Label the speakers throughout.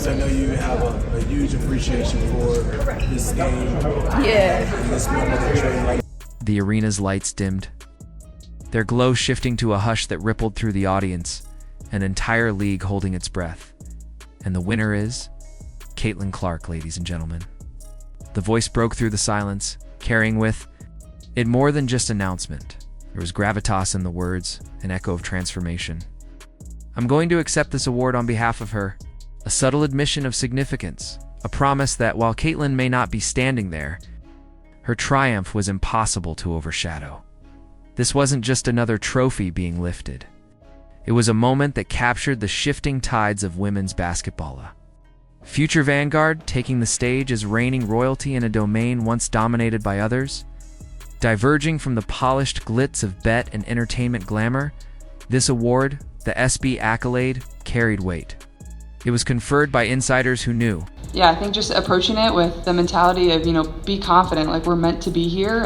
Speaker 1: I know you have a huge appreciation for this game.
Speaker 2: Yeah.
Speaker 1: And this moment that you're in right.
Speaker 3: The arena's lights dimmed, their glow shifting to a hush that rippled through the audience, an entire league holding its breath. And the winner is Caitlyn Clark, ladies and gentlemen. The voice broke through the silence, carrying with it more than just announcement. There was gravitas in the words, an echo of transformation. I'm going to accept this award on behalf of her, a subtle admission of significance, a promise that while Caitlyn may not be standing there, her triumph was impossible to overshadow. This wasn't just another trophy being lifted. It was a moment that captured the shifting tides of women's basketball. Future vanguard taking the stage as reigning royalty in a domain once dominated by others. Diverging from the polished glitz of bet and entertainment glamour, this award, the SB accolade, carried weight. It was conferred by insiders who knew.
Speaker 2: Yeah, I think just approaching it with the mentality of, be confident, like we're meant to be here,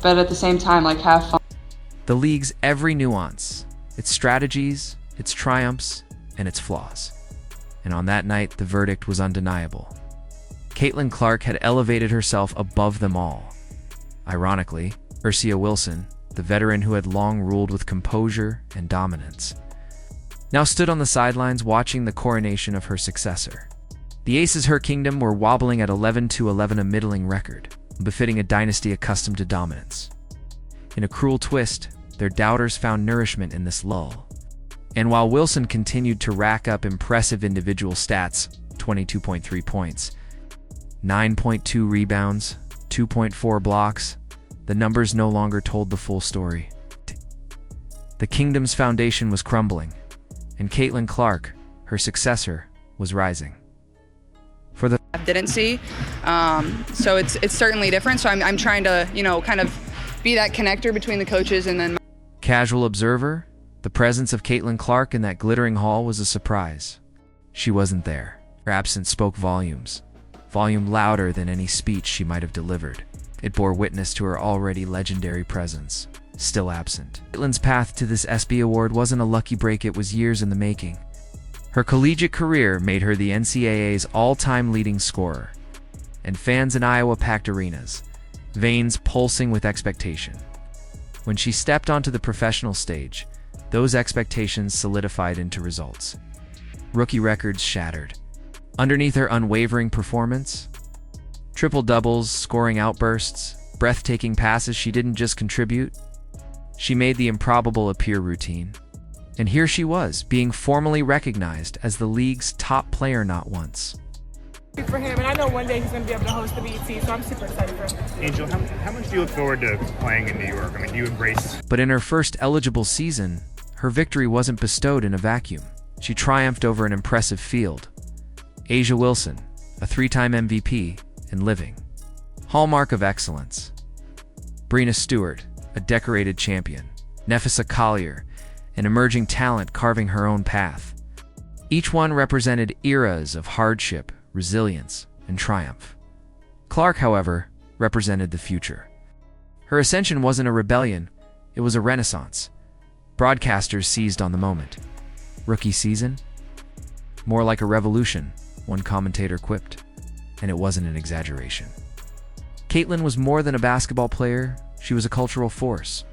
Speaker 2: but at the same time, like have fun.
Speaker 3: The league's every nuance, its strategies, its triumphs, and its flaws. And on that night, the verdict was undeniable. Caitlyn Clark had elevated herself above them all. Ironically, A'ja Wilson, the veteran who had long ruled with composure and dominance, now stood on the sidelines watching the coronation of her successor. The aces her kingdom were wobbling at 11-11, a middling record, befitting a dynasty accustomed to dominance. In a cruel twist, their doubters found nourishment in this lull. And while Wilson continued to rack up impressive individual stats, 22.3 points, 9.2 rebounds, 2.4 blocks, the numbers no longer told the full story. The kingdom's foundation was crumbling, and Caitlyn Clark, her successor, was rising. For the
Speaker 4: I didn't see, so it's certainly different. So I'm trying to kind of be that connector between the coaches and then.
Speaker 3: Casual observer, the presence of Caitlyn Clark in that glittering hall was a surprise. She wasn't there. Her absence spoke volumes, volume louder than any speech she might have delivered. It bore witness to her already legendary presence, still absent. Caitlyn's path to this SB award wasn't a lucky break, it was years in the making. Her collegiate career made her the NCAA's all-time leading scorer, and fans in Iowa packed arenas, veins pulsing with expectation. When she stepped onto the professional stage, those expectations solidified into results. Rookie records shattered. Underneath her unwavering performance, triple-doubles, scoring outbursts, breathtaking passes, she didn't just contribute, she made the improbable appear routine. And here she was, being formally recognized as the league's top player not once.
Speaker 5: For him, and I know one day he's going to be able to host the BET, so I'm super excited for him.
Speaker 6: Angel, how much do you look forward to playing in New York? I mean, do you embrace?
Speaker 3: But in her first eligible season, her victory wasn't bestowed in a vacuum. She triumphed over an impressive field. A'ja Wilson, a three-time MVP and living hallmark of excellence. Breena Stewart, a decorated champion. Nefessa Collier, an emerging talent carving her own path. Each one represented eras of hardship, resilience, and triumph. Clark, however, represented the future. Her ascension wasn't a rebellion, it was a renaissance. Broadcasters seized on the moment. Rookie season? More like a revolution, one commentator quipped, and it wasn't an exaggeration. Caitlyn was more than a basketball player, she was a cultural force.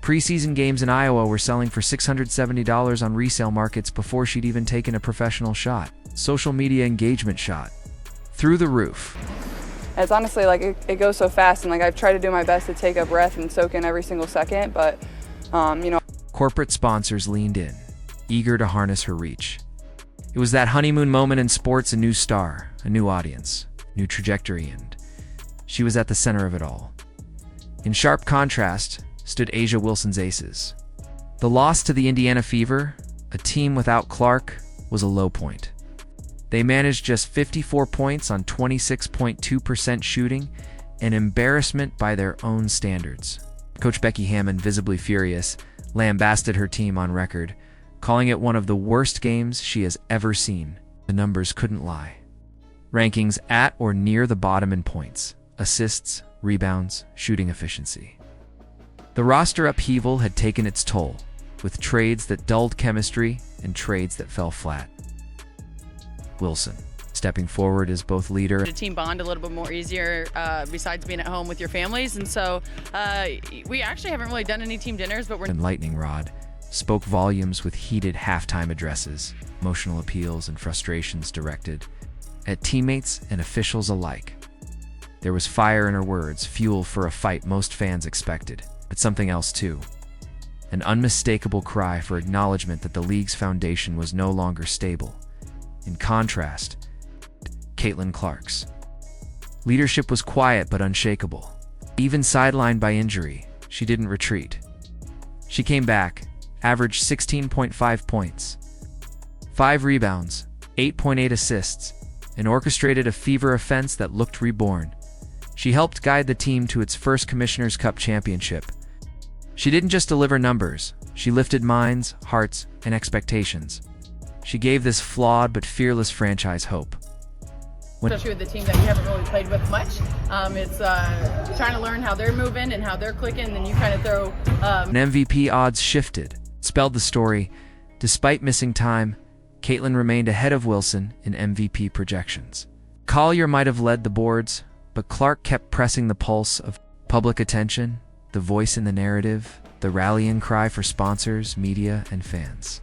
Speaker 3: Preseason games in Iowa were selling for $670 on resale markets before she'd even taken a professional shot. Social media engagement shot through the roof.
Speaker 4: It's honestly like it goes so fast, and like I've tried to do my best to take a breath and soak in every single second, but
Speaker 3: Corporate sponsors leaned in, eager to harness her reach. It was that honeymoon moment in sports, a new star, a new audience, new trajectory, and she was at the center of it all. In sharp contrast stood A'ja Wilson's aces. The loss to the Indiana Fever, a team without Clark, was a low point. They managed just 54 points on 26.2% shooting, an embarrassment by their own standards. Coach Becky Hammond, visibly furious, lambasted her team on record, calling it one of the worst games she has ever seen. The numbers couldn't lie. Rankings at or near the bottom in points, assists, rebounds, shooting efficiency. The roster upheaval had taken its toll, with trades that dulled chemistry and trades that fell flat. Wilson, stepping forward as both leader
Speaker 7: The team bond a little bit more easier besides being at home with your families. And so we actually haven't really done any team dinners, but we're
Speaker 3: and lightning rod, spoke volumes with heated halftime addresses, emotional appeals and frustrations directed at teammates and officials alike. There was fire in her words, fuel for a fight most fans expected, but something else too. An unmistakable cry for acknowledgement that the league's foundation was no longer stable. In contrast, Caitlyn Clark's leadership was quiet but unshakable. Even sidelined by injury, she didn't retreat. She came back, averaged 16.5 points, 5 rebounds, 8.8 assists, and orchestrated a fever offense that looked reborn. She helped guide the team to its first Commissioner's Cup championship. She didn't just deliver numbers, she lifted minds, hearts, and expectations. She gave this flawed but fearless franchise hope.
Speaker 7: especially with the team that you haven't really played with much. It's trying to learn how they're moving and how they're clicking, and then you kind of throw.
Speaker 3: An MVP odds shifted, spelled the story. Despite missing time, Caitlyn remained ahead of Wilson in MVP projections. Collier might have led the boards, but Clark kept pressing the pulse of public attention, the voice in the narrative, the rallying cry for sponsors, media, and fans.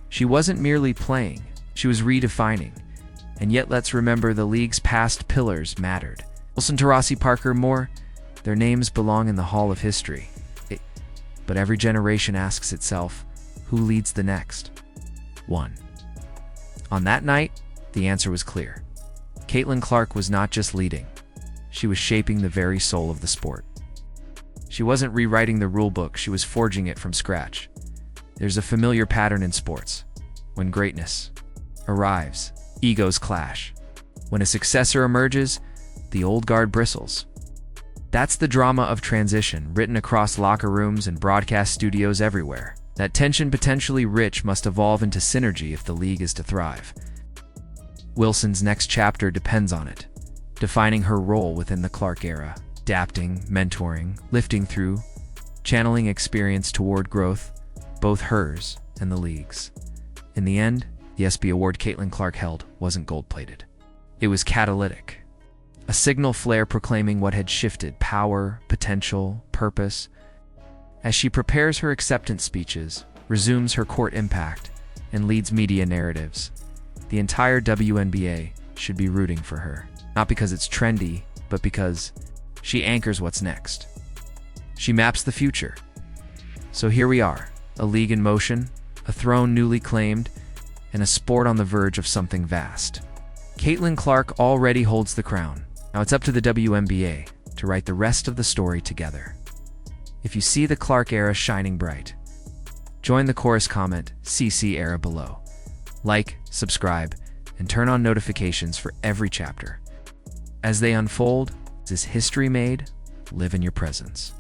Speaker 3: She wasn't merely playing, she was redefining. And yet let's remember the league's past pillars mattered. Wilson, Taurasi, Parker, Moore, their names belong in the Hall of History. But every generation asks itself, who leads the next one? On that night, the answer was clear. Caitlyn Clark was not just leading, she was shaping the very soul of the sport. She wasn't rewriting the rulebook, she was forging it from scratch. There's a familiar pattern in sports. When greatness arrives, egos clash. When a successor emerges, the old guard bristles. That's the drama of transition, written across locker rooms and broadcast studios everywhere. That tension, potentially rich, must evolve into synergy if the league is to thrive. Wilson's next chapter depends on it, defining her role within the Clark era, adapting, mentoring, lifting through, channeling experience toward growth, both hers and the league's. In the end, the ESPY award Caitlyn Clark held wasn't gold-plated. It was catalytic, a signal flare proclaiming what had shifted: power, potential, purpose. As she prepares her acceptance speeches, resumes her court impact, and leads media narratives, the entire WNBA should be rooting for her. Not because it's trendy, but because she anchors what's next. She maps the future. So here we are, a league in motion, a throne newly claimed, and a sport on the verge of something vast. Caitlyn Clark already holds the crown. Now it's up to the WNBA to write the rest of the story together. If you see the Clark era shining bright, join the chorus comment CC era below. Like, subscribe, and turn on notifications for every chapter. As they unfold, is history made? Live in your presence.